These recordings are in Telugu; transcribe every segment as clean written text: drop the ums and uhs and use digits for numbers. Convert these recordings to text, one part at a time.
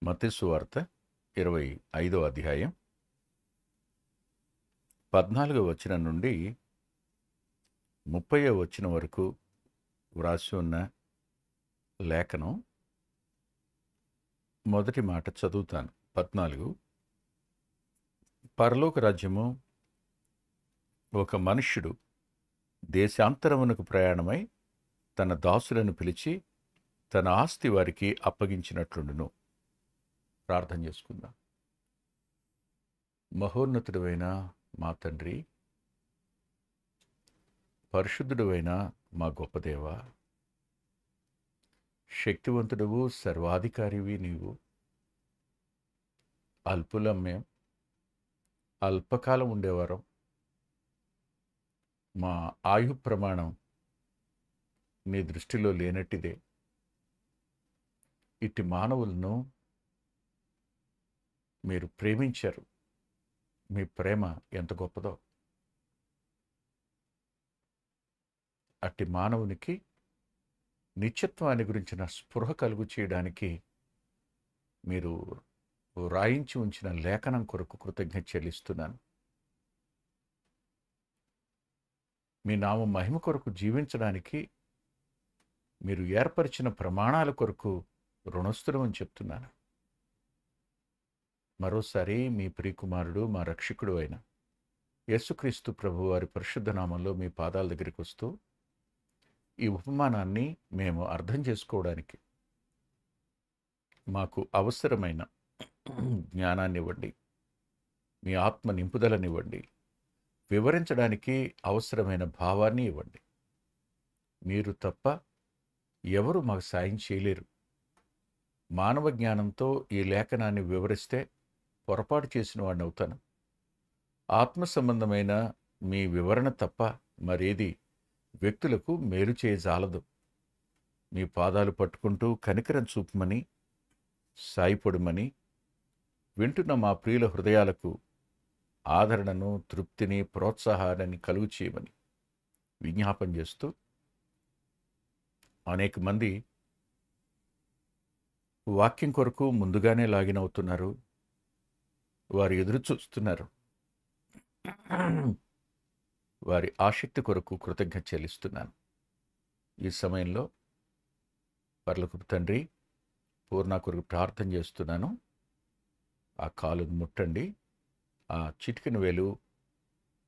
మత్తయి సువార్త 25వ అధ్యాయం 14వ వచనం నుండి 30వ వచనం వరకు వ్రాసి ఉన్న లేఖనం మొదటి మాట చదువుతాను. 14. పరలోక రాజ్యము ఒక మనుష్యుడు దేశాంతరమునకు ప్రయాణమై తన దాసులను పిలిచి తన ఆస్తి వారికి అప్పగించినట్లుండును. ప్రార్థన చేసుకుందాం. మహోన్నతుడైన మా తండ్రి, పరిశుద్ధుడైన మా గొప్ప దేవ, శక్తివంతుడవు, సర్వాధికారివి నీవు. అల్పులం మేం, అల్పకాలం ఉండేవారం. మా ఆయు ప్రమాణం నీ దృష్టిలో లేనట్టిదే. ఇట్టి మానవులను మీరు ప్రేమించారు. మీ ప్రేమ ఎంత గొప్పదో. అట్టి మానవునికి నిత్యత్వాన్ని గురించిన స్పృహ కలుగు చేయడానికి మీరు రాయించి ఉంచిన లేఖనం కొరకు కృతజ్ఞత చెల్లిస్తున్నాను. మీ నామ మహిమ కొరకు జీవించడానికి మీరు ఏర్పరిచిన ప్రమాణాల కొరకు రుణస్థులమని చెప్తున్నాను. మరోసారి మీ ప్రియకుమారుడు, మా రక్షకుడు అయిన యేసుక్రీస్తు ప్రభు వారి పరిశుద్ధ నామంలో మీ పాదాల దగ్గరికి వస్తూ ఈ ఉపమానాన్ని మేము అర్థం చేసుకోవడానికి మాకు అవసరమైన జ్ఞానాన్ని ఇవ్వండి, మీ ఆత్మ నింపుదలనివ్వండి, వివరించడానికి అవసరమైన భావాన్ని ఇవ్వండి. మీరు తప్ప ఎవరు మాకు సాయం చేయలేరు. మానవ జ్ఞానంతో ఈ లేఖనాన్ని వివరిస్తే పొరపాటు చేసిన వాడిని అవుతాను. ఆత్మ సంబంధమైన మీ వివరణ తప్ప మరేది వ్యక్తులకు మేలు చేయజాలదు. మీ పాదాలు పట్టుకుంటూ కనికరం చూపమని, సాయపడమని, వింటున్న మా ప్రియుల హృదయాలకు ఆదరణను, తృప్తిని, ప్రోత్సాహాన్ని కలుగు చేయమని విజ్ఞాపన చేస్తూ, అనేక మంది వాక్యం కొరకు ముందుగానే లాగిన్ అవుతున్నారు. వారు ఎదురు చూస్తున్నారు. వారి ఆసక్తి కొరకు కృతజ్ఞత చెల్లిస్తున్నాను. ఈ సమయంలో పరలోకపు తండ్రి, పూర్ణ కొరకు ప్రార్థన చేస్తున్నాను. ఆ కాలును ముట్టండి. ఆ చిటికిన వేలు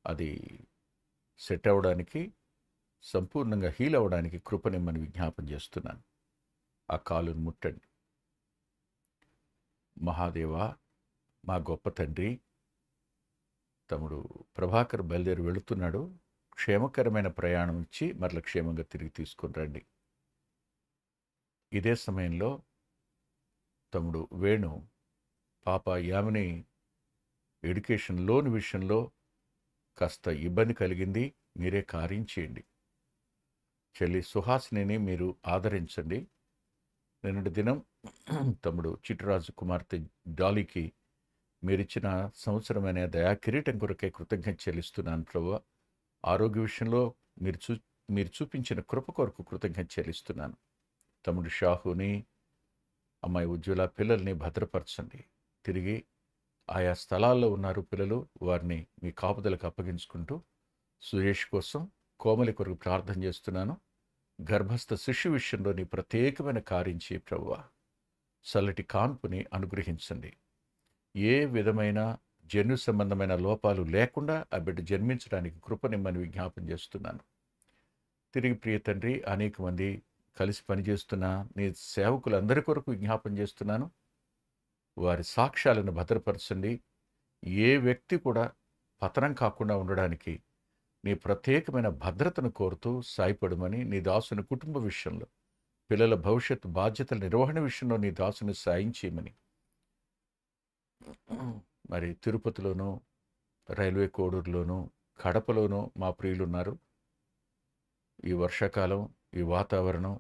అది సెట్ అవ్వడానికి, సంపూర్ణంగా హీల్ అవ్వడానికి కృపనిమ్మని విజ్ఞాపన చేస్తున్నాను. ఆ కాలును ముట్టండి. మహాదేవా, మా గొప్ప తండ్రి, తమ్ముడు ప్రభాకర్ బయలుదేరి వెళుతున్నాడు. క్షేమకరమైన ప్రయాణం ఇచ్చి మరల క్షేమంగా తిరిగి తీసుకుని రండి. ఇదే సమయంలో తమ్ముడు వేణు పాప యామిని ఎడ్యుకేషన్ లోన్ విషయంలో కాస్త ఇబ్బంది కలిగింది. మీరే కార్యం చేయండి. చెల్లి సుహాసిని మీరు ఆదరించండి. నిన్నటి దినం తమ్ముడు చిట్టురాజు కుమార్తె డాలీకి మీరిచ్చిన సంవత్సరమైన దయా కిరీటం కొరకే కృతజ్ఞత చెల్లిస్తున్నాను ప్రభువా. ఆరోగ్య విషయంలో మీరు చూపించిన కృప కొరకు కృతజ్ఞత చెల్లిస్తున్నాను. తమ్ముడు షాహుని, అమ్మాయి ఉజ్వల పిల్లల్ని భద్రపరచండి. తిరిగి ఆయా స్థలాల్లో ఉన్నారు పిల్లలు, వారిని మీ కాపుదలకు అప్పగించుకుంటూ, సురేష్ కోసం, కోమలి కొరకు ప్రార్థన చేస్తున్నాను. గర్భస్థ శిశు విషయంలో నీ ప్రత్యేకమైన కార్యం చేయి ప్రభువా. చల్లటి కాన్పుని అనుగ్రహించండి. ఏ విధమైన జన్యు సంబంధమైన లోపాలు లేకుండా ఆ బిడ్డ జన్మించడానికి కృపనిమ్మని విజ్ఞాపన చేస్తున్నాను. తిరిగి ప్రియ తండ్రి, అనేక మంది కలిసి పనిచేస్తున్న నీ సేవకులందరి కొరకు విజ్ఞాపన చేస్తున్నాను. వారి సాక్ష్యాలను భద్రపరచండి. ఏ వ్యక్తి కూడా పతనం కాకుండా ఉండడానికి నీ ప్రత్యేకమైన భద్రతను కోరుతూ సాయపడమని, నీ దాసుని కుటుంబ విషయంలో, పిల్లల భవిష్యత్తు బాధ్యతల నిర్వహణ విషయంలో నీ దాసుని సాయం చేయమని, మరి తిరుపతిలోనూ, రైల్వే కోడూరులోనూ, కడపలోనూ మా ప్రియులున్నారు. ఈ వర్షాకాలం, ఈ వాతావరణం,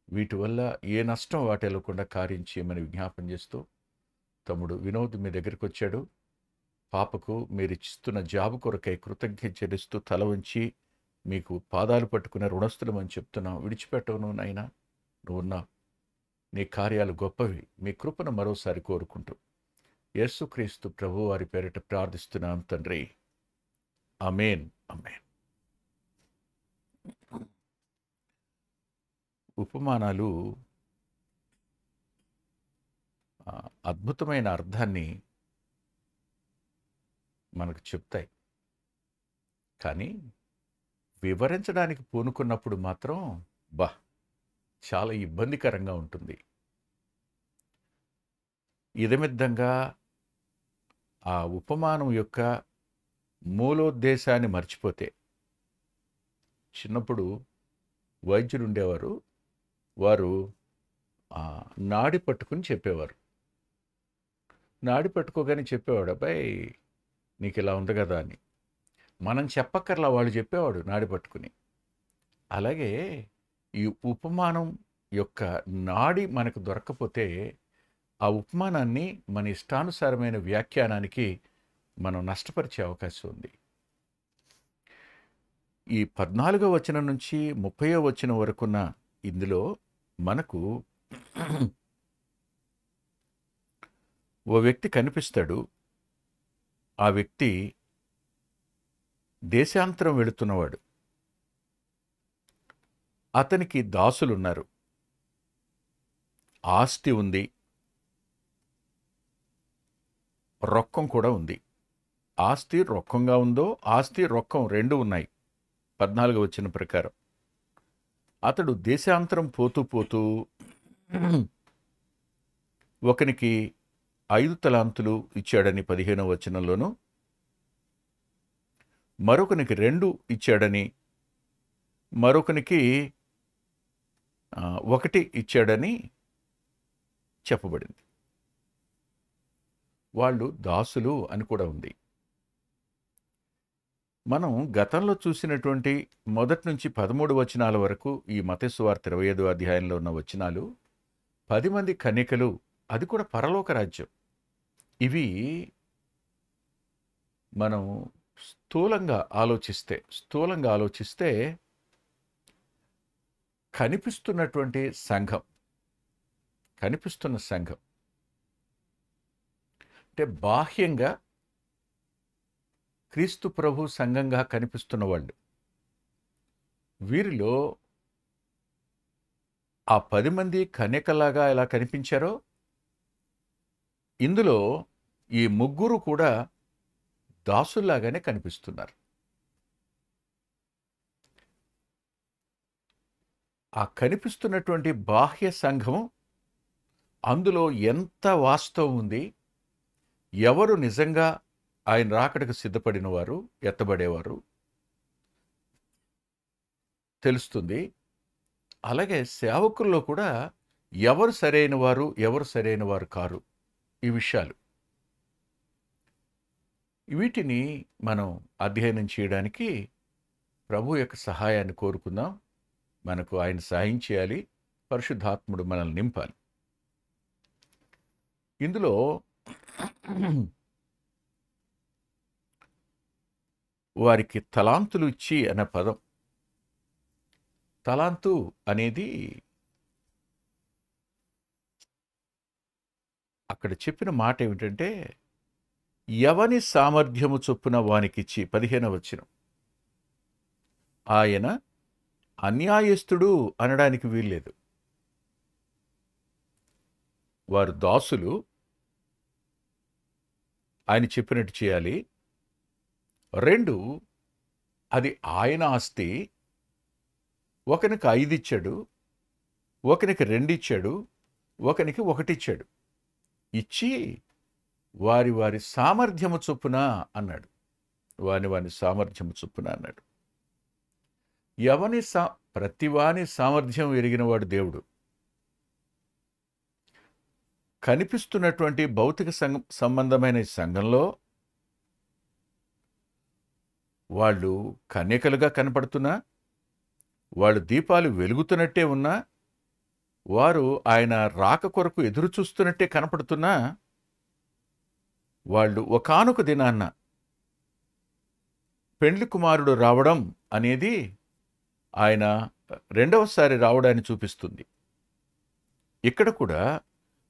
వీటి వల్ల ఏ నష్టం వాటిల్లకుండా కార్యం చేయమని విజ్ఞాపన చేస్తూ, తమ్ముడు వినోద్ మీ దగ్గరికి వచ్చాడు. పాపకు మీరు ఇస్తున్న జాబు కొరకై కృతజ్ఞత చెల్లిస్తూ తల వంచి మీకు పాదాలు పట్టుకున్న రుణస్థులమని చెప్తున్నాం. విడిచిపెట్టవును నాయనా, నువ్వున్నావు. నీ కార్యాలు గొప్పవి. మీ కృపను మరోసారి కోరుకుంటూ యేసుక్రీస్తు ప్రభు వారి పేరిట ప్రార్థిస్తున్నాం తండ్రి. ఆమేన్. ఆమేన్. ఉపమానాలు అద్భుతమైన అర్థాన్ని మనకు చెప్తాయి. కానీ వివరించడానికి పూనుకున్నప్పుడు మాత్రం చాలా ఇబ్బందికరంగా ఉంటుంది. ఇదమిద్దంగా ఆ ఉపమానం యొక్క మూలోద్దేశాన్ని మర్చిపోతే, చిన్నప్పుడు వైద్యులు ఉండేవారు. వారు నాడి పట్టుకుని చెప్పేవారు. నాడి పట్టుకోగానే చెప్పేవాడు, అబ్బాయి నీకు ఇలా ఉంది కదా అని. మనం చెప్పక్కర్లా, వాళ్ళు చెప్పేవాడు నాడి పట్టుకుని. అలాగే ఈ ఉపమానం యొక్క నాడి మనకు దొరక్కపోతే ఆ ఉపమానాన్ని మన ఇష్టానుసారమైన వ్యాఖ్యానానికి మనం నష్టపరిచే అవకాశం ఉంది. ఈ 14వ వచనం నుంచి 30వ వచనం వరకున్న ఇందులో మనకు ఓ వ్యక్తి కనిపిస్తాడు. ఆ వ్యక్తి దేశాంతరం వెళుతున్నవాడు. అతనికి దాసులున్నారు. ఆస్తి ఉంది, రొక్కం కూడా ఉంది. ఆస్తి రొక్కంగా ఉందో, ఆస్తి రొక్కం రెండు ఉన్నాయి 14వ వచనం ప్రకారం. అతడు దేశాంతరం పోతూ పోతూ ఒకనికి 5 తలాంతులు ఇచ్చాడని 15వ వచనంలోను, మరొకనికి 2 ఇచ్చాడని, మరొకనికి 1 ఇచ్చాడని చెప్పబడింది. వాళ్ళు దాసులు అని కూడా ఉంది. మనం గతంలో చూసినటువంటి మొదటి నుంచి 13 వచనాల వరకు ఈ మత్తయి సువార్త 25వ అధ్యాయంలో ఉన్న వచనాలు 10 మంది కన్యకలు, అది కూడా పరలోక రాజ్యం. ఇవి మనం స్థూలంగా ఆలోచిస్తే కనిపిస్తున్న సంఘం అంటే బాహ్యంగా క్రీస్తు ప్రభు సంఘంగా కనిపిస్తున్న వాళ్ళు. వీరిలో ఆ 10 మంది కన్యకలాగా ఎలా కనిపించారో, ఇందులో ఈ 3 కూడా దాసుల్లాగానే కనిపిస్తున్నారు. ఆ కనిపిస్తున్నటువంటి బాహ్య సంఘం, అందులో ఎంత వాస్తవం ఉంది, ఎవరు నిజంగా ఆయన రాకడకు సిద్ధపడిన వారు, ఎత్తబడేవారు తెలుస్తుంది. అలాగే సేవకుల్లో కూడా ఎవరు సరైన వారు, ఎవరు సరైన వారు కారు, ఈ విషయాలు, వీటిని మనం అధ్యయనం చేయడానికి ప్రభు యొక్క సహాయాన్ని కోరుకుందాం. మనకు ఆయన సహాయం చేయాలి. పరిశుద్ధాత్ముడు మనల్ని నింపాలి. ఇందులో వారికి తలాంతులు ఇచ్చి అనే పదం, తలాంతు అనేది అక్కడ చెప్పిన మాట ఏమిటంటే, ఎవని సామర్థ్యము చొప్పున వానికిచ్చి, 15వ వచనం. ఆయన అన్యాయస్తుడు అనడానికి వీల్లేదు. వారు దాసులు, ఆయన చెప్పినట్టు చేయాలి. 2, అది ఆయన ఆస్తి. ఒకనికి 5 ఇచ్చాడు, ఒకనికి 2 ఇచ్చాడు, ఒకనికి 1 ఇచ్చాడు. ఇచ్చి వారి వారి సామర్థ్యము చొప్పున అన్నాడు. వాని సామర్థ్యము చొప్పున అన్నాడు. ప్రతివాని సామర్థ్యం ఎరిగినవాడు దేవుడు. కనిపిస్తున్నటువంటి భౌతిక సంబంధమైన సంఘంలో వాళ్ళు కన్యకలుగా కనపడుతున్నా, వాళ్ళు దీపాలు వెలుగుతున్నట్టే ఉన్నా, వారు ఆయన రాక కొరకు ఎదురు చూస్తున్నట్టే కనపడుతున్నా, వాళ్ళు ఒకానొక దినాన్న పెండ్లి కుమారుడు రావడం అనేది ఆయన రెండవసారి రావడాన్ని చూపిస్తుంది. ఇక్కడ కూడా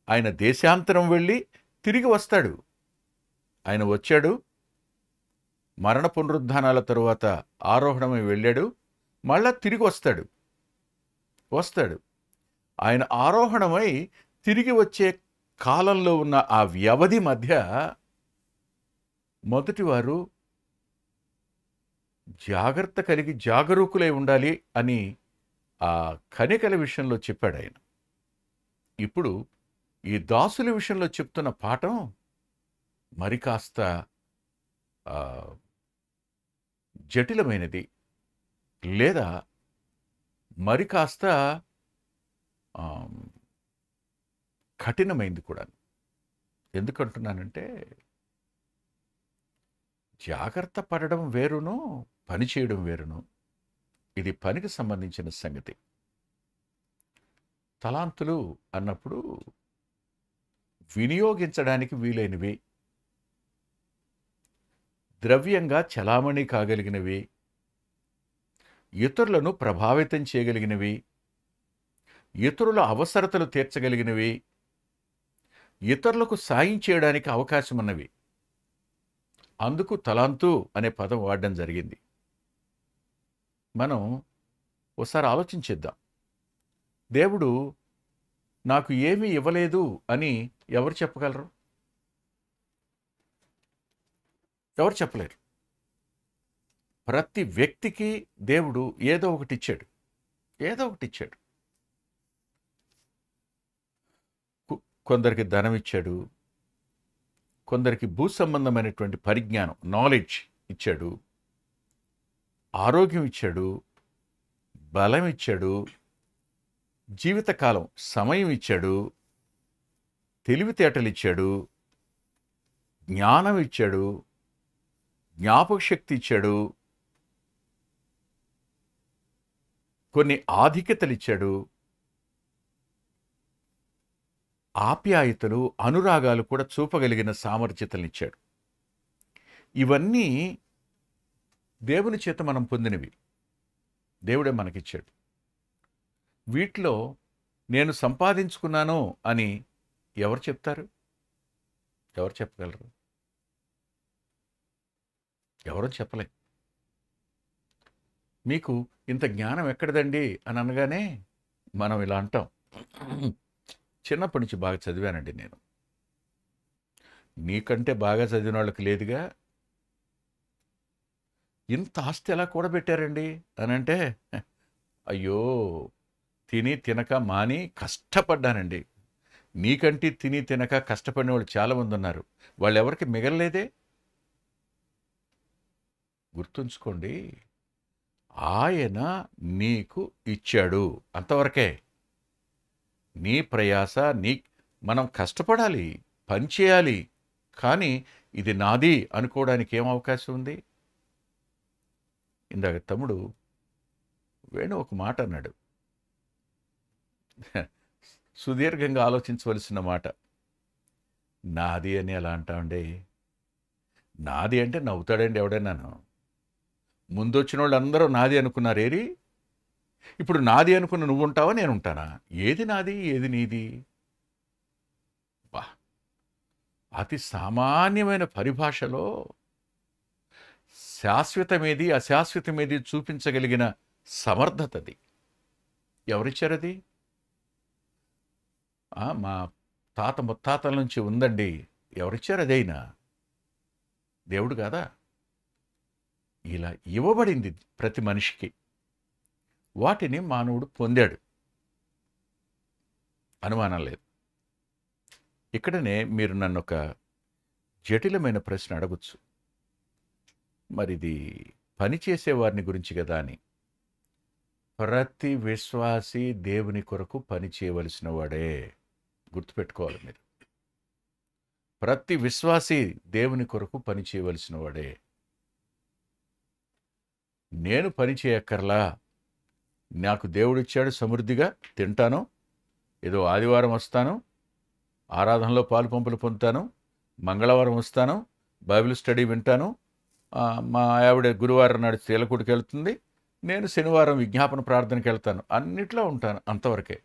ఆయన దేశాంతరం వెళ్ళి తిరిగి వస్తాడు. ఆయన వచ్చాడు, మరణ పునరుద్ధానాల తరువాత ఆరోహణమై వెళ్ళాడు, మళ్ళా తిరిగి వస్తాడు. ఆయన ఆరోహణమై తిరిగి వచ్చే కాలంలో ఉన్న ఆ వ్యవధి మధ్య మొదటివారు జాగ్రత్త కలిగి జాగరూకులై ఉండాలి అని ఆ కనికల విషయంలో చెప్పాడు ఆయన. ఇప్పుడు ఈ దాసుల విషయంలో చెప్తున్న పాఠం మరి కాస్త జటిలమైనది, లేదా మరి కాస్త కఠినమైంది కూడా. ఎందుకంటున్నానంటే, జాగ్రత్త పడడం వేరును, పని చేయడం వేరును. ఇది పనికి సంబంధించిన సంగతి. తలాంతులు అన్నప్పుడు వినియోగించడానికి వీలైనవి, ద్రవ్యంగా చలామణి కాగలిగినవి, ఇతరులను ప్రభావితం చేయగలిగినవి, ఇతరుల అవసరతలు తీర్చగలిగినవి, ఇతరులకు సాయం చేయడానికి అవకాశం ఉన్నవి. అందుకు తలాంతు అనే పదం వాడడం జరిగింది. మనం ఒకసారి ఆలోచించేద్దాం. దేవుడు నాకు ఏమీ ఇవ్వలేదు అని ఎవరు చెప్పగలరు? ఎవరు చెప్పలేరు. ప్రతి వ్యక్తికి దేవుడు ఏదో ఒకటి ఇచ్చాడు. కొందరికి ధనం ఇచ్చాడు, కొందరికి భూ సంబంధమైనటువంటి పరిజ్ఞానం, నాలెడ్జ్ ఇచ్చాడు, ఆరోగ్యం ఇచ్చాడు, బలం ఇచ్చాడు, జీవితకాలం సమయం ఇచ్చాడు, తెలివితేటలు ఇచ్చాడు, జ్ఞానం ఇచ్చాడు, జ్ఞాపక శక్తి ఇచ్చాడు, కొన్ని ఆధిక్యతలు ఇచ్చాడు, ఆప్యాయతలు, అనురాగాలు కూడా చూపగలిగిన సామర్థ్యతలనిచ్చాడు. ఇవన్నీ దేవుని చేత మనం పొందినవి, దేవుడే మనకిచ్చాడు. వీటిలో నేను సంపాదించుకున్నాను అని ఎవరు చెప్తారు? ఎవరు చెప్పగలరు? ఎవరో చెప్పలే. మీకు ఇంత జ్ఞానం ఎక్కడిదండి అని అనగానే మనం ఇలా అంటాం, చిన్నప్పటి నుంచి బాగా చదివానండి నేను. నీకంటే బాగా చదివిన వాళ్ళకి లేదుగా. ఇంత ఆస్తి ఎలా కూడబెట్టారండి అని అంటే, అయ్యో తిని తినక మాని కష్టపడ్డానండి. నీకంటే తిని తినక కష్టపడిన వాళ్ళు చాలామంది ఉన్నారు, వాళ్ళు ఎవరికి మిగలలేదే. గుర్తుంచుకోండి, ఆయన నీకు ఇచ్చాడు, అంతవరకే. నీ ప్రయాస, మనం కష్టపడాలి, పని చేయాలి, కానీ ఇది నాది అనుకోవడానికి ఏం అవకాశం ఉంది? ఇందాక తమ్ముడు వేణు ఒక మాట అన్నాడు, సుదీర్ఘంగా ఆలోచించవలసిన మాట. నాది అని ఎలా అంటామండి? నాది అంటే నవ్వుతాడండి ఎవడైనాను. ముందొచ్చిన వాళ్ళు అందరూ నాది అనుకున్నారేరి, ఇప్పుడు నాది అనుకున్న నువ్వు ఉంటావా, నేను ఉంటానా? ఏది నాది, ఏది నీది? బా, అతి సామాన్యమైన పరిభాషలో శాశ్వతమేది అశాశ్వతమేది చూపించగలిగిన సమర్థతది. ఎవరిచ్చారది? మా తాత ముత్తాతల నుంచి ఉందండి. ఎవరిచ్చారు అదైనా? దేవుడు కాదా? ఇలా ఇవ్వబడింది ప్రతి మనిషికి. వాటిని మానవుడు పొందాడు, అనుమానం లేదు. ఇక్కడనే మీరు నన్ను ఒక జటిలమైన ప్రశ్న అడగచ్చు, మరిది పనిచేసే వారిని గురించి కదా అని. ప్రతి విశ్వాసి దేవుని కొరకు పని చేయవలసిన వాడే. గుర్తుపెట్టుకోవాలి మీరు. ప్రతి విశ్వాసి దేవుని కొరకు పని చేయవలసిన వాడే. నేను పని చేయక్కర్లా, నాకు దేవుడిచ్చాడు, సమృద్ధిగా తింటాను, ఏదో ఆదివారం వస్తాను, ఆరాధనలో పాలు పంపులు పొందుతాను, మంగళవారం వస్తాను, బైబిల్ స్టడీ వింటాను, మా ఆవిడ గురువారం నాడు తేలకుడికి వెళ్తుంది, నేను శనివారం విజ్ఞాపన ప్రార్థనకి వెళ్తాను, అన్నిట్లో ఉంటాను, అంతవరకే.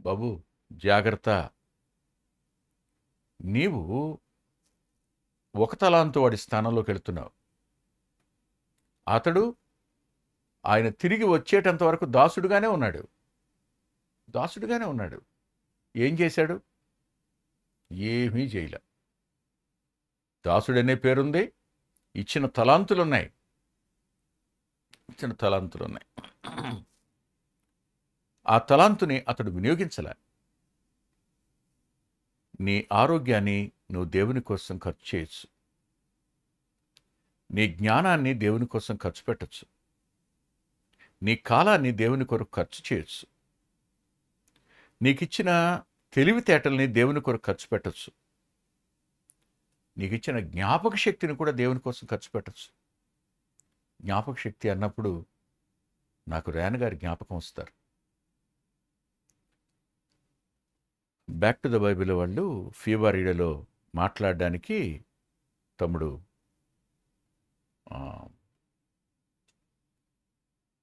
బాబు జాగ్రత్త, నీవు ఒక తలాంతు వాడి స్థానంలోకి వెళుతున్నావు. అతడు ఆయన తిరిగి వచ్చేటంత వరకు దాసుడుగానే ఉన్నాడు. దాసుడుగానే ఉన్నాడు. ఏం చేశాడు? ఏమీ చేయలే. దాసుడనే పేరుంది, ఇచ్చిన తలాంతులున్నాయి. ఆ తలాంతుని అతడు వినియోగించలే. నీ ఆరోగ్యాన్ని నువ్వు దేవుని కోసం ఖర్చు చేయొచ్చు. నీ జ్ఞానాన్ని దేవుని కోసం ఖర్చు పెట్టచ్చు. నీ కాలాన్ని దేవుని కొరకు ఖర్చు చేయొచ్చు. నీకిచ్చిన తెలివితేటల్ని దేవుని కొరకు ఖర్చు పెట్టచ్చు. నీకిచ్చిన జ్ఞాపక శక్తిని కూడా దేవుని కోసం ఖర్చు పెట్టచ్చు. జ్ఞాపక శక్తి అన్నప్పుడు నాకు రేణ గారి జ్ఞాపకం వస్తారు. బ్యాక్ టు ద బైబిల్ వాళ్ళు ఫీవరీడలో మాట్లాడడానికి తమ్ముడు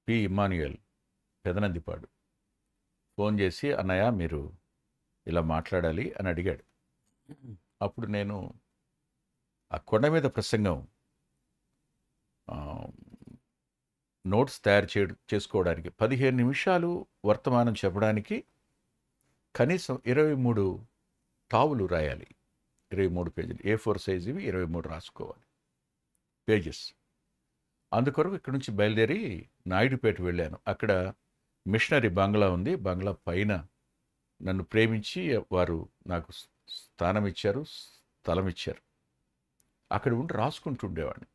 పి ఇమ్మాన్యుయల్ పెదనందిపాడు ఫోన్ చేసి, అన్నయ్య మీరు ఇలా మాట్లాడాలి అని అడిగాడు. అప్పుడు నేను ఆ కొండ మీద ప్రసంగం నోట్స్ తయారు చేసుకోవడానికి 15 నిమిషాలు వర్తమానం చెప్పడానికి కనీసం 23 టావులు రాయాలి. 23 పేజీలు A4 సైజువి 23 రాసుకోవాలి పేజెస్. అందుకొరకు ఇక్కడి నుంచి బయలుదేరి నాయుడుపేట వెళ్ళాను. అక్కడ మిషనరీ బంగ్లా ఉంది. బంగ్లా పైన నన్ను ప్రేమించి వారు నాకు స్థానం ఇచ్చారు, స్థలం ఇచ్చారు. అక్కడ ఉండి రాసుకుంటుండేవాడిని.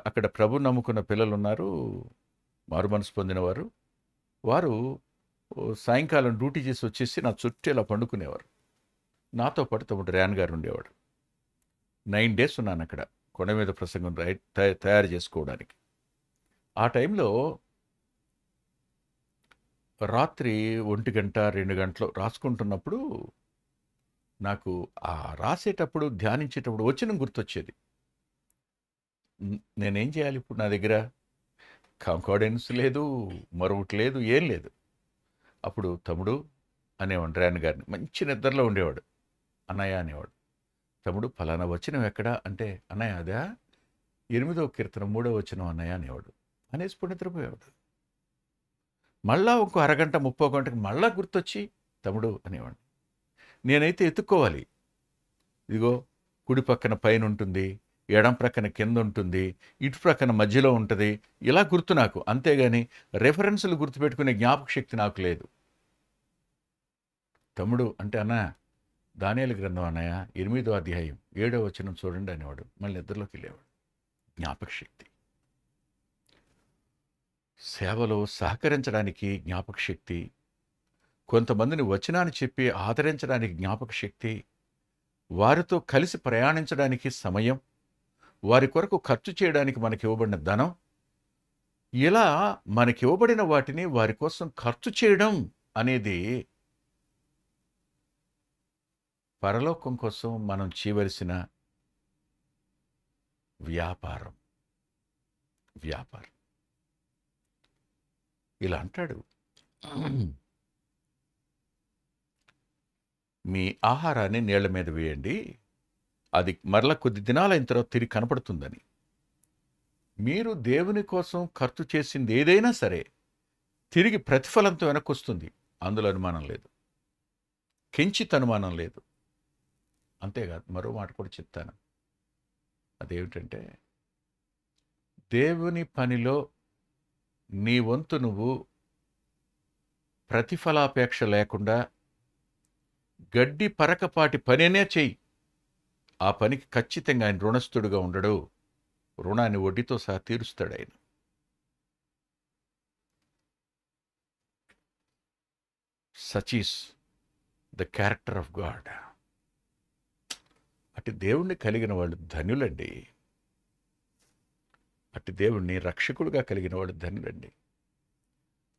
అక్కడ ప్రభు నమ్ముకున్న పిల్లలు ఉన్నారు, మారు మనసు పొందినవారు. వారు సాయంకాలం డ్యూటీ చేసి వచ్చేసి నా చుట్టూ ఇలా పండుకునేవారు. నాతో పాటు తమ్ముడు రేన్ గారు ఉండేవాడు. 9 days ఉన్నాను అక్కడ కొండ మీద ప్రసంగం తయారు చేసుకోవడానికి. ఆ టైంలో రాత్రి 1 గంట 2 గంటలు రాసుకుంటున్నప్పుడు నాకు ఆ రాసేటప్పుడు ధ్యానించేటప్పుడు వచనం గుర్తొచ్చేది. నేనేం చేయాలి ఇప్పుడు? నా దగ్గర కాంకార్డెన్స్ లేదు, మరొకటి లేదు, ఏం లేదు. అప్పుడు తమ్ముడు అనేవాడు రేన్ గారిని, మంచి నిద్రలో ఉండేవాడు. అన్నయ్య అనేవాడు, తమ్ముడు ఫలానా వచనం ఎక్కడా అంటే, అన్నయ్య అదా 8వ కీర్తన 3వ వచనం అన్నయ్య అనేవాడు. అనేసి నిద్రపోయేవాడు. మళ్ళా ఇంకో అరగంట 30 గంటకి మళ్ళా గుర్తొచ్చి తమ్ముడు అనేవాడు. నేనైతే ఎత్తుక్కోవాలి. ఇదిగో కుడి పక్కన పైన ఉంటుంది, ఎడం ప్రక్కన కింద ఉంటుంది, ఇటు ప్రక్కన మధ్యలో ఉంటుంది. ఇలా గుర్తు నాకు, అంతేగాని రెఫరెన్సులు గుర్తుపెట్టుకునే జ్ఞాపక శక్తి నాకు లేదు. తమ్ముడు అంటే, అన్న దానియేలు గ్రంథం అన్నయ్య 8వ అధ్యాయం 7వ వచనం చూడండి అనేవాడు. మళ్ళీ నిద్రలోకి వెళ్ళేవాడు. జ్ఞాపక శక్తి. సేవలో సహకరించడానికి జ్ఞాపక శక్తి, కొంతమందిని వచనాన్ని చెప్పి ఆదరించడానికి జ్ఞాపక శక్తి, వారితో కలిసి ప్రయాణించడానికి సమయం, వారి కొరకు ఖర్చు చేయడానికి మనకి ఇవ్వబడిన ధనం, ఇలా మనకి ఇవ్వబడిన వాటిని వారి కోసం ఖర్చు చేయడం అనేది పరలోకం కోసం మనం చేయవలసిన వ్యాపారం. ఇలా అంటాడు, మీ ఆహారాన్ని నీళ్ల మీద వేయండి, అది మరల కొద్ది దినాలైన తర్వాత తిరిగి కనపడుతుందని. మీరు దేవుని కోసం ఖర్చు చేసింది ఏదైనా సరే తిరిగి ప్రతిఫలంతో వెనక్కొస్తుంది. అందులో అనుమానం లేదు, కించిత్ అనుమానం లేదు. అంతేకాదు, మరో మాట కూడా చెప్తాను. అదేమిటంటే, దేవుని పనిలో నీ వంతు నువ్వు ప్రతిఫలాపేక్ష లేకుండా గడ్డి పరకపాటి పనినే చెయ్యి. ఆ పనికి ఖచ్చితంగా ఆయన రుణస్థుడుగా ఉండడు. రుణాన్ని వడ్డీతో సహా తీరుస్తాడు ఆయన. Such is the character of God. అటు దేవుణ్ణి కలిగిన వాళ్ళు ధన్యులండి. అటు దేవుణ్ణి రక్షకుడుగా కలిగిన వాడు ధన్యులండి.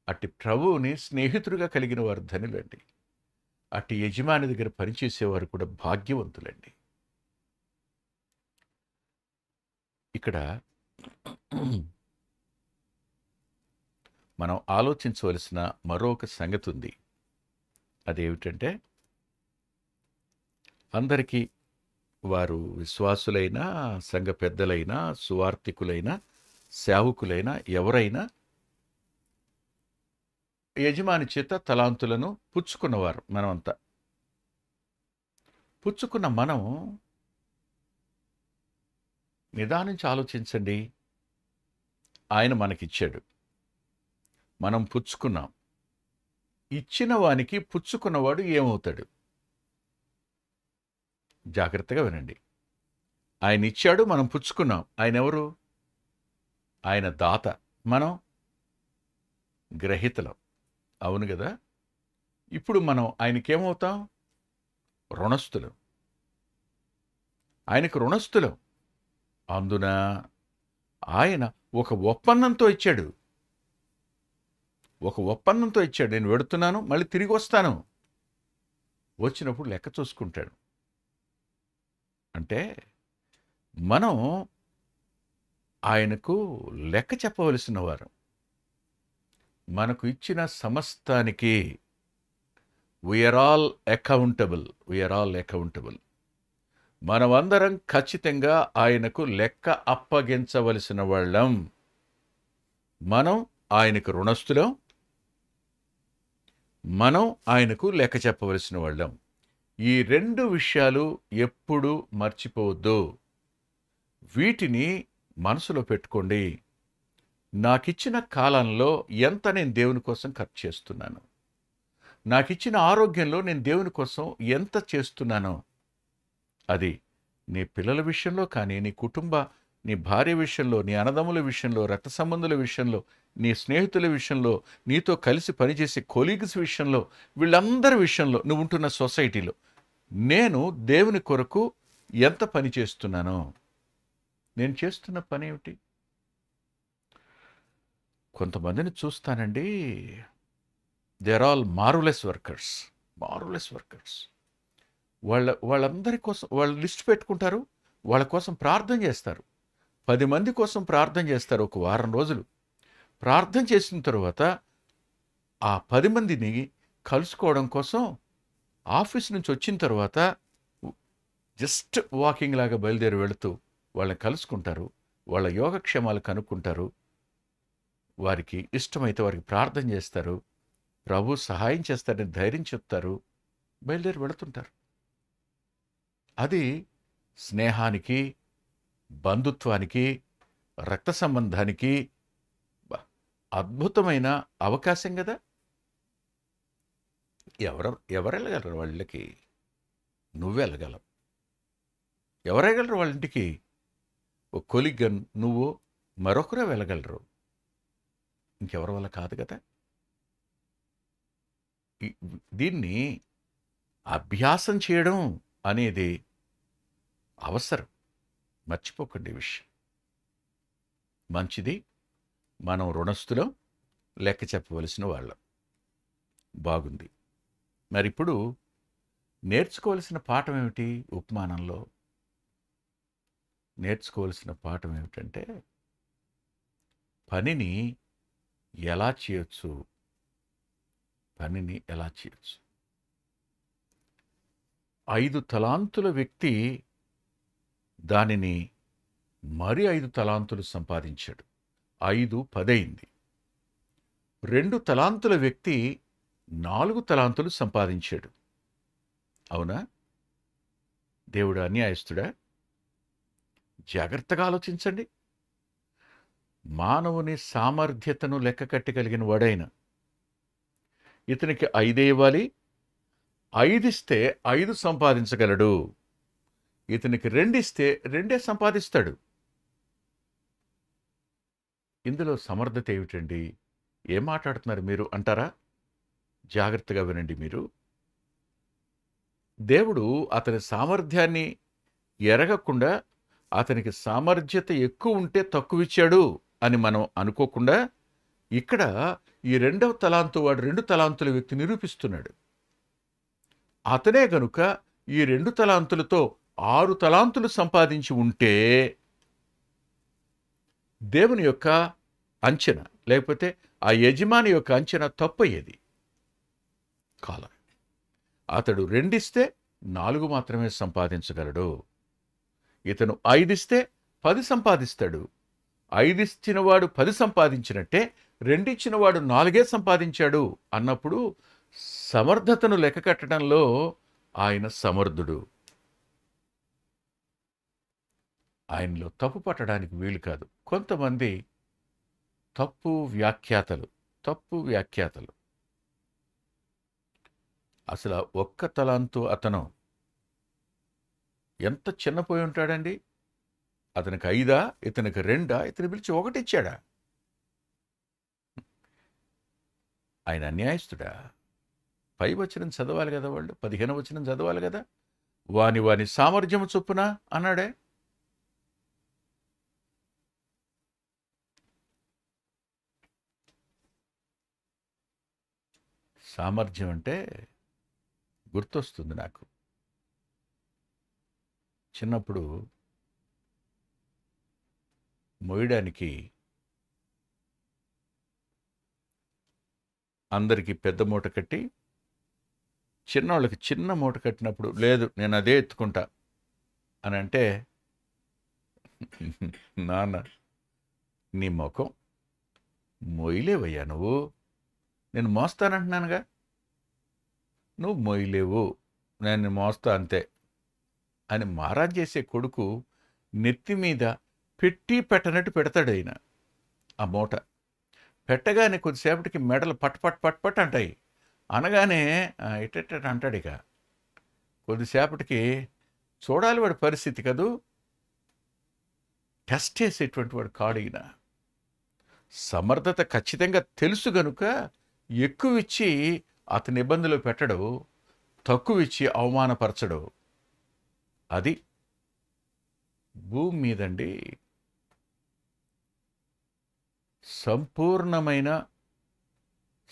అటు ప్రభువుని స్నేహితుడిగా కలిగిన వారు ధన్యులండి. అటు యజమాని దగ్గర పనిచేసేవారు కూడా భాగ్యవంతులండి. ఇక్కడ మనం ఆలోచించవలసిన మరొక సంగతి ఉంది. అదేమిటంటే అందరికీ వారు విశ్వాసులైనా, సంఘ పెద్దలైనా, సువార్థికులైనా, సేవకులైనా ఎవరైనా యజమాని చేత తలాంతులను పుచ్చుకున్నవారు మనమంతా. పుచ్చుకున్న మనం నిదానించి ఆలోచించండి. ఆయన మనకిచ్చాడు. మనం పుచ్చుకున్నాం. ఇచ్చిన వానికి పుచ్చుకున్నవాడు ఏమవుతాడు? జాగ్రత్తగా వినండి. ఆయన ఇచ్చాడు, మనం పుచ్చుకున్నాం. ఆయన ఎవరు? ఆయన దాత. మనం గ్రహీతలం. అవును కదా? ఇప్పుడు మనం ఆయనకేమవుతాం? రుణస్థులం. ఆయనకు రుణస్థులం. అందున ఆయన ఒక ఒప్పందంతో ఇచ్చాడు. ఒక ఒప్పందంతో ఇచ్చాడు. నేను వెడుతున్నాను, మళ్ళీ తిరిగి వస్తాను. వచ్చినప్పుడు లెక్క చూసుకుంటాడు. అంటే మనం ఆయనకు లెక్క చెప్పవలసిన వారు. మనకు ఇచ్చిన సమస్తానికి వీఆర్ ఆల్ అకౌంటబుల్. మనమందరం ఖచ్చితంగా ఆయనకు లెక్క అప్పగించవలసిన వాళ్ళం. మనం ఆయనకు రుణస్థులం. మనం ఆయనకు లెక్క చెప్పవలసిన వాళ్ళం. ఈ రెండు విషయాలు ఎప్పుడూ మర్చిపోవద్దు. వీటిని మనసులో పెట్టుకోండి. నాకిచ్చిన కాలంలో ఎంత నేను దేవుని కోసం ఖర్చు చేస్తున్నాను, నాకిచ్చిన ఆరోగ్యంలో నేను దేవుని కోసం ఎంత చేస్తున్నానో, అది నీ పిల్లల విషయంలో కానీ, నీ భార్య విషయంలో, నీ అన్నదమ్ముల విషయంలో, రక్త సంబంధుల విషయంలో, నీ స్నేహితుల విషయంలో, నీతో కలిసి పనిచేసే కొలీగ్స్ విషయంలో, వీళ్ళందరి విషయంలో, నువ్వు ఉంటున్న సొసైటీలో నేను దేవుని కొరకు ఎంత పని చేస్తున్నానో. నేను చేస్తున్న పని ఏమిటి? కొంతమందిని చూస్తానండి, they are all marvellous workers. వాళ్ళందరి కోసం వాళ్ళు లిస్ట్ పెట్టుకుంటారు, వాళ్ళ కోసం ప్రార్థన చేస్తారు. 10 మంది కోసం ప్రార్థన చేస్తారు. ఒక వారం రోజులు ప్రార్థన చేసిన తర్వాత ఆ 10 మందిని కలుసుకోవడం కోసం ఆఫీస్ నుంచి వచ్చిన తర్వాత జస్ట్ వాకింగ్ లాగా బయలుదేరి వెళుతూ వాళ్ళని కలుసుకుంటారు. వాళ్ళ యోగక్షేమాలు కనుక్కుంటారు. వారికి ఇష్టమైతే వారికి ప్రార్థన చేస్తారు. ప్రభు సహాయం చేస్తారని ధైర్యం చెప్తారు. బయలుదేరి వెళుతుంటారు. అది స్నేహానికి, బంధుత్వానికి, రక్త సంబంధానికి అద్భుతమైన అవకాశం కదా. ఎవరెళ్ళగలరు వాళ్ళకి? నువ్వెళ్ళగలవు. ఎవరెళ్ళగలరు వాళ్ళ ఇంటికి? ఒక కొలిగ్గా నువ్వు, మరొకరే వెళ్ళగలరు. ఇంకెవరి వల్ల కాదు కదా. దీన్ని అభ్యాసం చేయడం అనేది అవసరం. మర్చిపోకండి ఈ విషయం. మంచిది. మనం రుణస్థులం, లెక్క చెప్పవలసిన వాళ్ళం. బాగుంది. మరి ఇప్పుడు నేర్చుకోవలసిన పాఠం ఏమిటి? ఉపమానంలో నేర్చుకోవలసిన పాఠం ఏమిటంటే, పనిని ఎలా చేయొచ్చు. 5 తలాంతుల వ్యక్తి దానిని మరి 5 తలాంతులు సంపాదించాడు. 5 10 అయింది. 2 తలాంతుల వ్యక్తి 4 తలాంతులు సంపాదించాడు. అవునా? దేవుడు అన్యాయస్తుడా? జాగ్రత్తగా ఆలోచించండి. మానవుని సామర్థ్యతను లెక్క కట్టగలిగిన వాడైన ఇతనికి 5 ఇవ్వాలి. 5 ఇస్తే 5 సంపాదించగలడు. ఇతనికి 2 ఇస్తే 2 సంపాదిస్తాడు. ఇందులో సమర్థత ఏమిటండి? ఏం మాట్లాడుతున్నారు మీరు అంటారా? జాగ్రత్తగా వినండి మీరు. దేవుడు అతని సామర్థ్యాన్ని ఎరగకుండా, అతనికి సామర్థ్యత ఎక్కువ ఉంటే తక్కువ ఇచ్చాడు అని మనం అనుకోకుండా, ఇక్కడ ఈ 2వ తలాంతు వాడు 2 తలాంతుల వ్యక్తి నిరూపిస్తున్నాడు. అతనే గనుక ఈ 2 తలాంతులతో 6 తలాంతులు సంపాదించి ఉంటే దేవుని యొక్క అంచనా, లేకపోతే ఆ యజమాని యొక్క అంచనా తప్పయ్యేది కాలం. అతడు 2 ఇస్తే 4 మాత్రమే సంపాదించగలడు. ఇతను 5 ఇస్తే 10 సంపాదిస్తాడు. 5 ఇచ్చినవాడు 10 సంపాదించినట్టే 2 ఇచ్చినవాడు 4 సంపాదించాడు అన్నప్పుడు సమర్థతను లెక్క కట్టడంలో ఆయన సమర్థుడు. ఆయనలో తప్పు పట్టడానికి వీలు కాదు. కొంతమంది తప్పు వ్యాఖ్యాతలు అసలు ఒక్క తలాంతు అతను ఎంత చిన్నపోయి ఉంటాడండి. అతనికి 5, ఇతనికి 2, ఇతను పిలిచి 1 ఇచ్చాడా? ఆయన అన్యాయస్తుడా? పై వచనం చదవాలి కదా, వాళ్ళు 15వ వచనం చదవాలి కదా. వాని సామర్థ్యము చొప్పున అన్నాడే. సామర్థ్యం అంటే గుర్తొస్తుంది నాకు. చిన్నప్పుడు మోయడానికి అందరికీ పెద్ద మూట కట్టి, చిన్నవాళ్ళకి చిన్న మూట కట్టినప్పుడు లేదు నేను అదే ఎత్తుకుంటా అని అంటే, నాన్న నీ ముఖం మొయ్యలేవయ్యా, నువ్వు నేను మోస్తానంటున్నానుగా, నువ్వు మొయ్యలేవు, నేను మోస్తా అంతే అని మారాన్ చేసే కొడుకు నెత్తి మీద పెట్టి పెట్టనట్టు పెడతాడు ఆయన. ఆ మూట పెట్టగానే కొద్దిసేపటికి మెడలు పట్ అంటాయి. అనగానే ఇట్ట అంటాడు. ఇక కొద్దిసేపటికి చూడాలి వాడి పరిస్థితి కదూ. టెస్ట్ చేసేటువంటి వాడు కాడు ఈయన. సమర్థత ఖచ్చితంగా తెలుసు గనుక ఎక్కువ ఇచ్చి అతని ఇబ్బందులు పెట్టడు, తక్కువ ఇచ్చి అవమానపరచడు. అది భూమి మీదండి సంపూర్ణమైన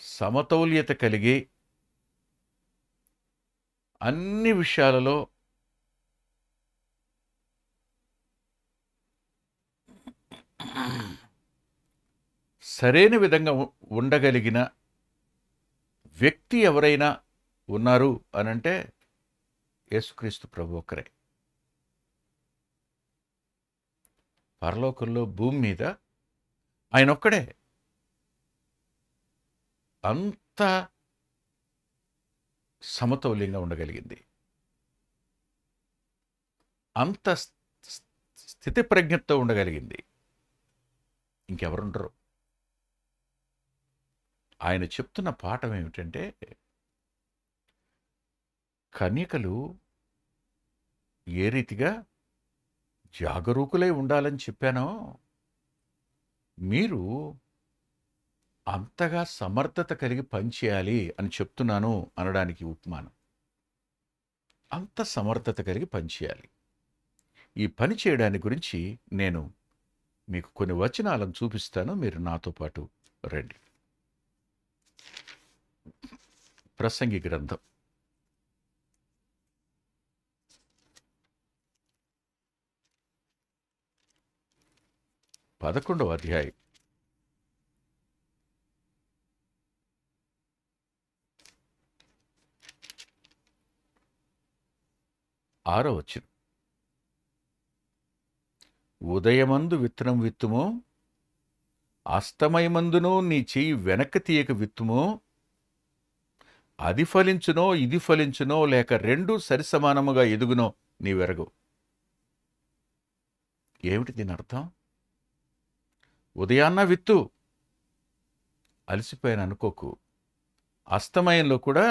సమతౌల్యత కలిగి అన్ని విషయాలలో సరైన విధంగా ఉండగలిగిన వ్యక్తి ఎవరైనా ఉన్నారు అనంటే యేసుక్రీస్తు ప్రభు ఒక్కరే. పరలోకంలో భూమి మీద ఆయన ఒక్కడే. అంత సమతౌల్యంగా ఉండగలిగింది, అంత స్థితి ప్రజ్ఞతో ఉండగలిగింది ఇంకెవరుండరు. ఆయన చెప్తున్న పాఠం ఏమిటంటే, కన్యకలు ఏ రీతిగా జాగరూకులై ఉండాలని చెప్పానో, మీరు అంతగా సమర్థత కలిగి పనిచేయాలి అని చెప్తున్నాను అనడానికి ఉపమానం. అంత సమర్థత కలిగి పనిచేయాలి. ఈ పని చేయడాని గురించి నేను మీకు కొన్ని వచనాలను చూపిస్తాను, మీరు నాతో పాటు రండి. ప్రసంగి గ్రంథం 11వ అధ్యాయం 6వ వచనం. ఉదయమందు విత్తనం విత్తుమో, అస్తమయమందునో నీ చెయ్యి వెనక్కి తీయక విత్తుమో, అది ఫలించునో ఇది ఫలించునో, లేక రెండూ సరిసమానముగా ఎదుగునో నీవెరగు. ఏమిటి దీని అర్థం? ఉదయాన్న విత్తు, అలసిపోయాను అనుకోకు. అస్తమయంలో కూడా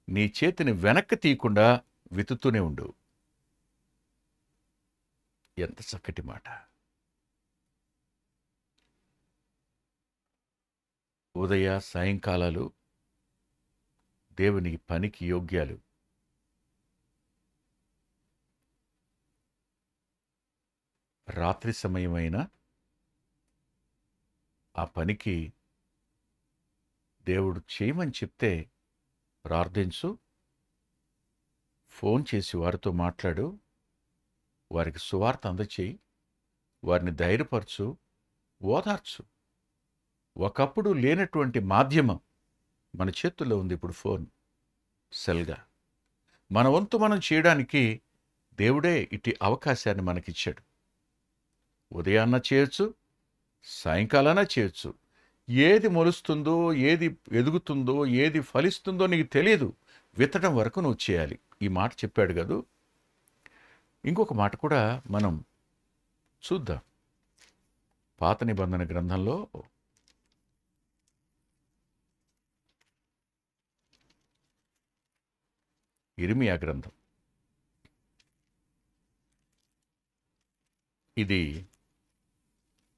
నీ చేతిని వెనక్కి తీయకుండా విత్తుతూనే ఉండు. ఎంత చక్కటి మాట! ఉదయ సాయంకాలాలు దేవుని పనికి యోగ్యాలు. రాత్రి సమయమైన ఆ పనికి దేవుడు చేయమని చెప్తే ప్రార్థించు, ఫోన్ చేసి వారితో మాట్లాడు, వారికి సువార్త అందచేయి, వారిని ధైర్యపరచు, ఓదార్చు. ఒకప్పుడు లేనటువంటి మాధ్యమం మన చేతుల్లో ఉంది ఇప్పుడు ఫోన్ సెల్గా. మన వంతు మనం చేయడానికి దేవుడే ఇట్టి అవకాశాన్ని మనకిచ్చాడు. ఉదయాన్న చేయొచ్చు, సాయంకాలాన చేయొచ్చు. ఏది మొలుస్తుందో, ఏది ఎదుగుతుందో, ఏది ఫలిస్తుందో నీకు తెలియదు. విత్తడం వరకు నువ్వు చేయాలి. ఈ మాట చెప్పాడు కదూ. ఇంకొక మాట కూడా మనం చూద్దాం. పాత నిబంధన గ్రంథంలో ఇర్మియా గ్రంథం. ఇది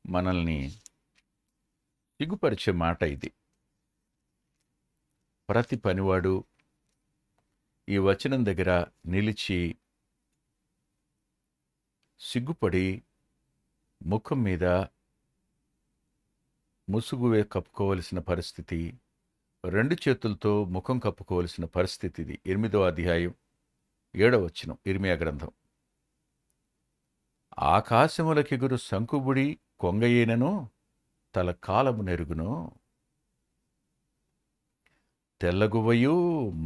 మనల్ని సిగ్గుపరిచే మాట. ఇది ప్రతి పనివాడు ఈ వచనం దగ్గర నిలిచి సిగ్గుపడి ముఖం మీద ముసుగువే కప్పుకోవలసిన పరిస్థితి, 2 చేతులతో ముఖం కప్పుకోవలసిన పరిస్థితి. ఇది 8వ అధ్యాయం 7వ వచనం ఇర్మియా గ్రంథం. ఆకాశములకెగురు శంకుబుడి కొంగయేనను తల కాలము నెరుగును, తెల్లగువ్వయు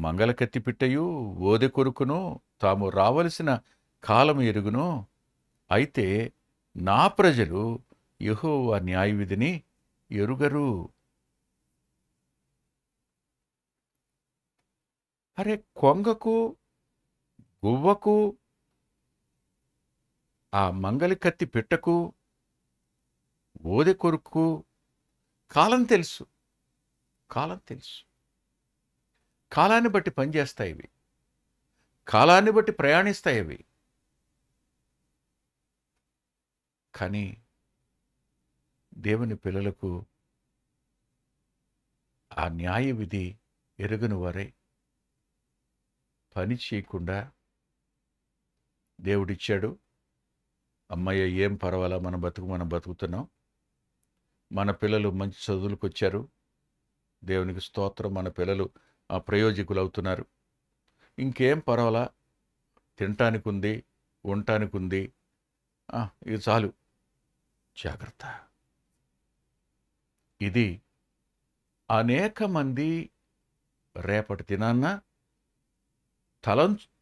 మంగళ కత్తిపిట్టయు ఓదె కొరుకును తాము రావలసిన కాలము ఎరుగును. అయితే నా ప్రజలు యెహోవా న్యాయవిధిని ఎరుగరు. అరే, కొంగకు, గువ్వకు, ఆ మంగలి కత్తి పిట్టకు, ఓదె కొరుకు కాలం తెలుసు. కాలం తెలుసు. కాలాన్ని బట్టి పనిచేస్తాయి ఇవి. కాలాన్ని బట్టి ప్రయాణిస్తాయి అవి. కానీ దేవుని పిల్లలకు ఆ న్యాయ విధి ఎరుగని వారే పని చేయకుండా దేవుడిచ్చాడు. అమ్మయ్య, ఏం పర్వాలా, మనం బతుకుతున్నాం. మన పిల్లలు మంచి చదువులకు వచ్చారు, దేవునికి స్తోత్రం. మన పిల్లలు ప్రయోజకులు అవుతున్నారు. ఇంకేం పర్వాలా, తినటానికి ఉంది, ఉండటానికి ఉంది, ఇది చాలు. జాగ్రత్త. ఇది అనేక మంది రేపటి దినాన్న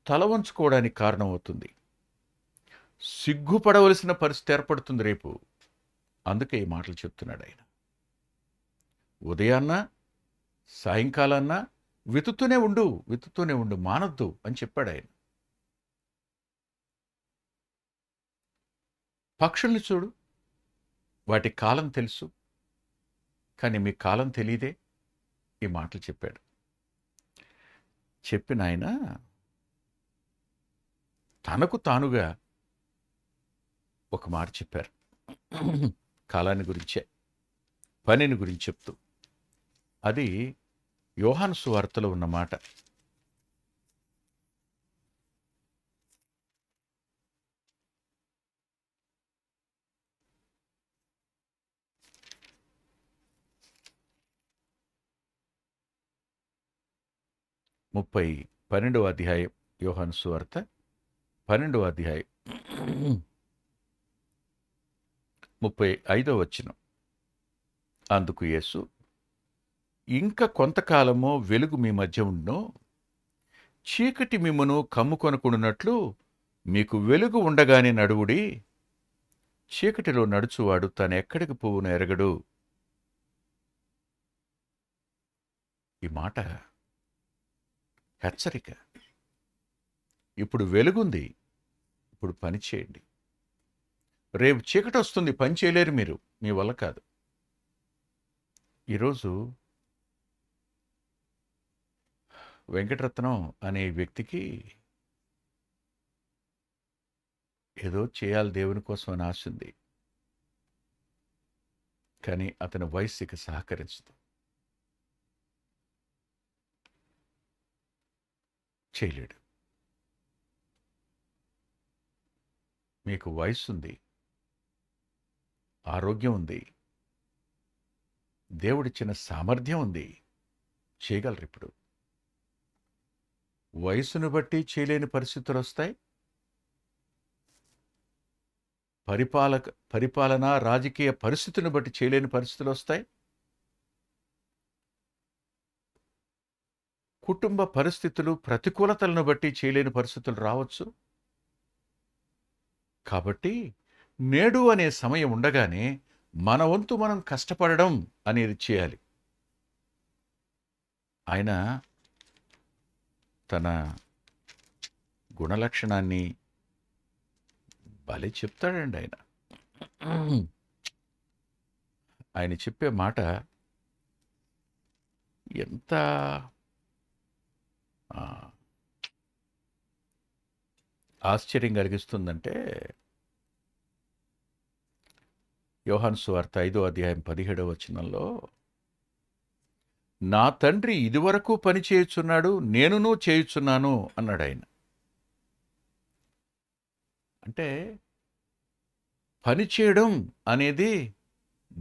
తల వంచుకోవడానికి కారణమవుతుంది. సిగ్గుపడవలసిన పరిస్థితి ఏర్పడుతుంది రేపు. అందుకే ఈ మాటలు చెప్తున్నాడు ఆయన. ఉదయాన్న సాయంకాలాన్న వెతుతూనే ఉండు, మానొద్దు అని చెప్పాడు ఆయన. పక్షుల్ని చూడు, వాటి కాలం తెలుసు, కానీ మీ కాలం తెలియదే. ఈ మాటలు చెప్పాడు. చెప్పిన ఆయన తనకు తానుగా ఒక మాట చెప్పారు. కాలాన్ని గురించే, పనిని గురించి చెప్తూ. అది యోహాను సువార్తలో ఉన్న మాట. ముప్పై 12వ అధ్యాయం యోహాను సువార్త 12వ అధ్యాయం 35వ వచనం. అందుకు యేసు, ఇంక కొంతకాలము వెలుగు మీ మధ్య ఉండును, చీకటి మిమ్మును కమ్ముకొనకుండునట్లు మీకు వెలుగు ఉండగానే నడువుడి. చీకటిలో నడుచువాడు తనెక్కడికి పోవును ఎరగడు. ఈ మాట హెచ్చరిక. ఇప్పుడు వెలుగుంది, ఇప్పుడు పని చేయండి. రేపు చీకటి వస్తుంది, పని చేయలేరు మీరు, మీ వల్ల కాదు. ఈరోజు వెంకటరత్నం అనే వ్యక్తికి ఏదో చేయాలి దేవుని కోసం అని ఆశ ఉంది. కానీ అతని వయస్సు ఇక సహకరించదు. చేయలేడు. మీకు వయస్సు ఉంది, ఆరోగ్యం ఉంది, దేవుడిచ్చిన సామర్థ్యం ఉంది, చేయగలరు. ఇప్పుడు వయసును బట్టి చేయలేని పరిస్థితులు వస్తాయి. పరిపాలన రాజకీయ పరిస్థితులను బట్టి చేయలేని పరిస్థితులు వస్తాయి. కుటుంబ పరిస్థితులు, ప్రతికూలతలను బట్టి చేయలేని పరిస్థితులు రావచ్చు. కాబట్టి నేడు అనే సమయం ఉండగానే మన వంతు మనం కష్టపడడం అనేది చేయాలి. ఆయన తన గుణలక్షణాన్ని భలే చెప్తాడండి ఆయన. ఆయన చెప్పే మాట ఎంత ఆ, ఆశ్చర్యం కలిగిస్తుందంటే, యోహాను సువార్త 5వ అధ్యాయం 17వ వచనంలో, నా తండ్రి ఇదివరకు పని చేయుచున్నాడు, నేనును చేయుచున్నాను అన్నాడు ఆయన. అంటే పని చేయడం అనేది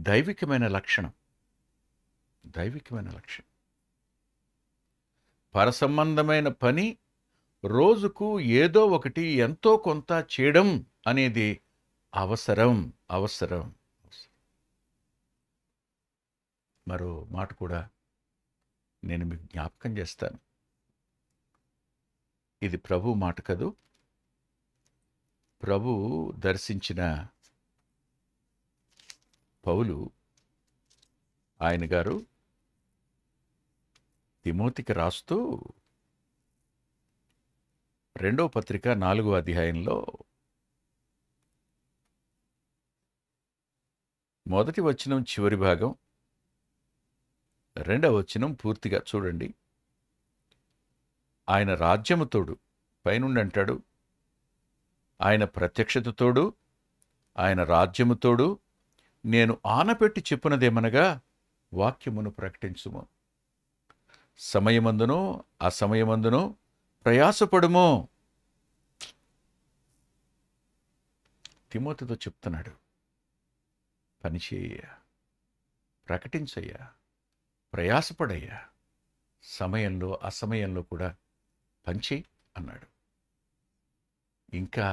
దైవికమైన లక్షణం. దైవికమైన లక్షణం. పరసంబంధమైన పని రోజుకు ఏదో ఒకటి ఎంతో కొంత చేయడం అనేది అవసరం. అవసరం. మరో మాట కూడా నేను మీకు జ్ఞాపకం చేస్తాను. ఇది ప్రభు మాట కదూ. ప్రభు దర్శించిన పౌలు ఆయన గారు తిమోతికి రాస్తూ 2వ పత్రిక 4వ అధ్యాయంలో మొదటి వచనం చివరి భాగం, 2వ వచనం పూర్తిగా చూడండి. ఆయన రాజ్యముతోడు, పైనుండి అంటాడు, ఆయన ప్రత్యక్షతతోడు, ఆయన రాజ్యముతోడు నేను ఆనపెట్టి చెప్పునదేమనగా వాక్యమును ప్రకటించుము. సమయమందునో అసమయమందునో ప్రయాసపడుమో. తిమోతితో చెప్తున్నాడు, పనిచేయ్యా, ప్రకటించయ్యా, ప్రయాసపడయ్యా, సమయంలో అసమయంలో కూడా పనిచేయి అన్నాడు. ఇంకా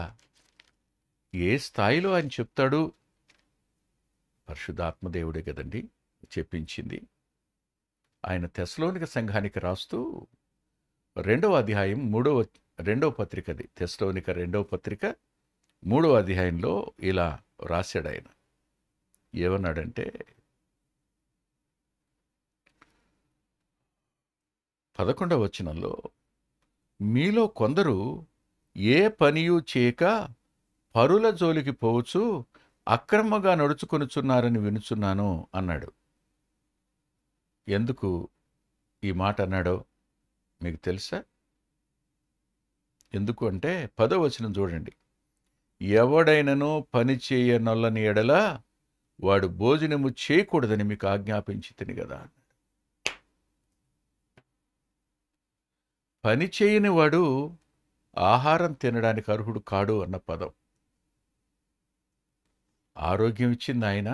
ఏ స్థాయిలో ఆయన చెప్తాడు? పరిశుద్ధాత్మదేవుడే కదండి చెప్పించింది. ఆయన తెస్సలోనిక సంఘానికి రాస్తూ 2వ అధ్యాయం 2వ పత్రికది, తెస్సలోనిక 2వ పత్రిక 3వ అధ్యాయంలో ఇలా రాశాడు ఆయన. ఏమన్నాడంటే, 11వ వచనంలో, మీలో కొందరు ఏ పనియూ చేయక పరుల జోలికి పోవచ్చు అక్రమంగా నడుచుకొనుచున్నారని వినుచున్నాను అన్నాడు. ఎందుకు ఈ మాట అన్నాడో మీకు తెలుసా? ఎందుకు అంటే 10వ వచనం చూడండి. ఎవడైనను పని చేయనొల్లని ఎడల వాడు భోజనము చేయకూడదని మీకు ఆజ్ఞాపించి తిని కదా. పని చేయని వాడు ఆహారం తినడానికి అర్హుడు కాడు అన్న పదం. ఆరోగ్యం ఇచ్చింది ఆయన,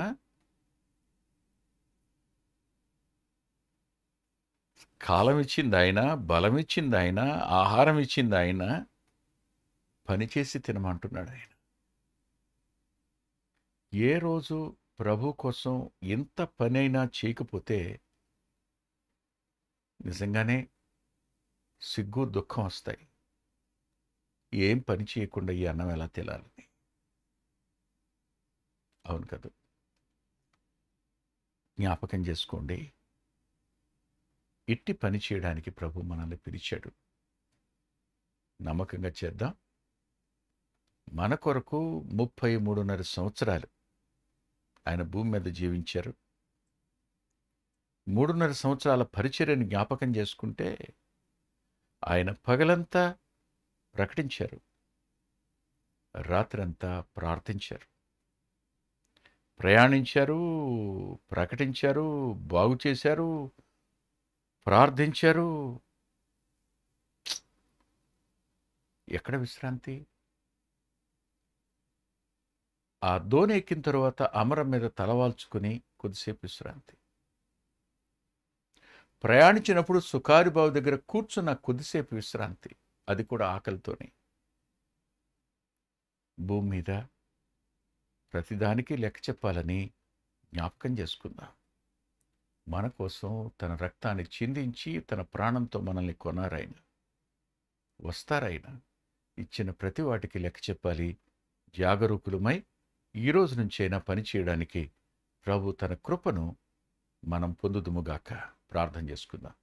కాలం ఇచ్చింది ఆయన, బలం ఇచ్చింది ఆయన, ఆహారం ఇచ్చింది ఆయన, పనిచేసి తినమంటున్నాడు ఆయన. ఏ రోజు ప్రభు కోసం ఎంత పనైనా చేయకపోతే నిజంగానే సిగ్గు దుఃఖం వస్తాయి. ఏం పని చేయకుండా ఈ అన్నం ఎలా తినాలని. అవును కదా. జ్ఞాపకం చేసుకోండి, ఇట్టి పని చేయడానికి ప్రభు మనల్ని పిలిచాడు. నమ్మకంగా చేద్దాం. మన కొరకు 33.5 సంవత్సరాలు ఆయన భూమి మీద జీవించారు. 3.5 సంవత్సరాల పరిచర్యను జ్ఞాపకం చేసుకుంటే ఆయన పగలంతా ప్రకటించారు, రాత్రంతా ప్రార్థించారు, ప్రయాణించారు, ప్రకటించారు, బాగు చేశారు, ప్రార్థించారు. ఎక్కడ విశ్రాంతి? ఆ దోణి ఎక్కిన తరువాత అమరం మీద తలవాల్చుకుని కొద్దిసేపు విశ్రాంతి. ప్రయాణించినప్పుడు సుకారిబావు దగ్గర కూర్చున్న కొద్దిసేపు విశ్రాంతి, అది కూడా ఆకలితోనే. భూమి మీద ప్రతిదానికి లెక్క చెప్పాలని జ్ఞాపకం చేసుకుందాం. మన కోసం తన రక్తాన్ని చిందించి తన ప్రాణంతో మనల్ని కొనారాయన. వస్తారాయన. ఇచ్చిన ప్రతి వాటికి లెక్క చెప్పాలి. జాగరూకులమై ఈ రోజు నుంచైనా పని చేయడానికి ప్రభు తన కృపను మనం పొందుదుముగాక. ప్రార్థన చేసుకుందాం.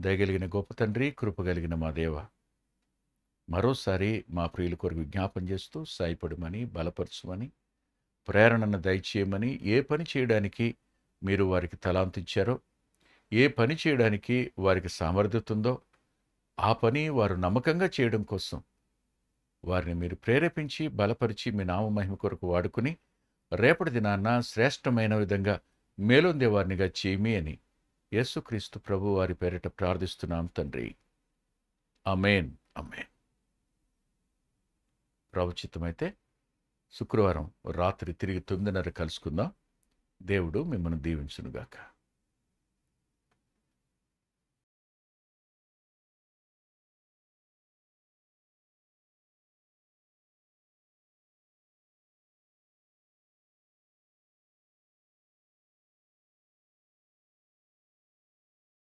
దయగలిగిన గొప్ప తండ్రి, కృపగలిగిన మా దేవ, మరోసారి మా ప్రియుల కొరకు విజ్ఞాపన చేస్తూ సాయపడమని, బలపరచమని, ప్రేరణను దయచేయమని, ఏ పని చేయడానికి మీరు వారికి తలాంతిచ్చారో, ఏ పని చేయడానికి వారికి సామర్థ్యత ఉందో ఆ పని వారు నమ్మకంగా చేయడం కోసం వారిని మీరు ప్రేరేపించి బలపరిచి మీ నామ మహిమ కొరకు వాడుకుని రేపటి దినాన్న శ్రేష్టమైన విధంగా మేలొందే వారినిగా చేయమి అని యేసుక్రీస్తు ప్రభు వారి పేరిట ప్రార్థిస్తున్నాం తండ్రి. ఆమేన్. ఆమేన్. ప్రభుచిత్తమైతే శుక్రవారం రాత్రి తిరిగి 9:30 కలుసుకుందాం. దేవుడు మిమ్మల్ని దీవించునుగాక.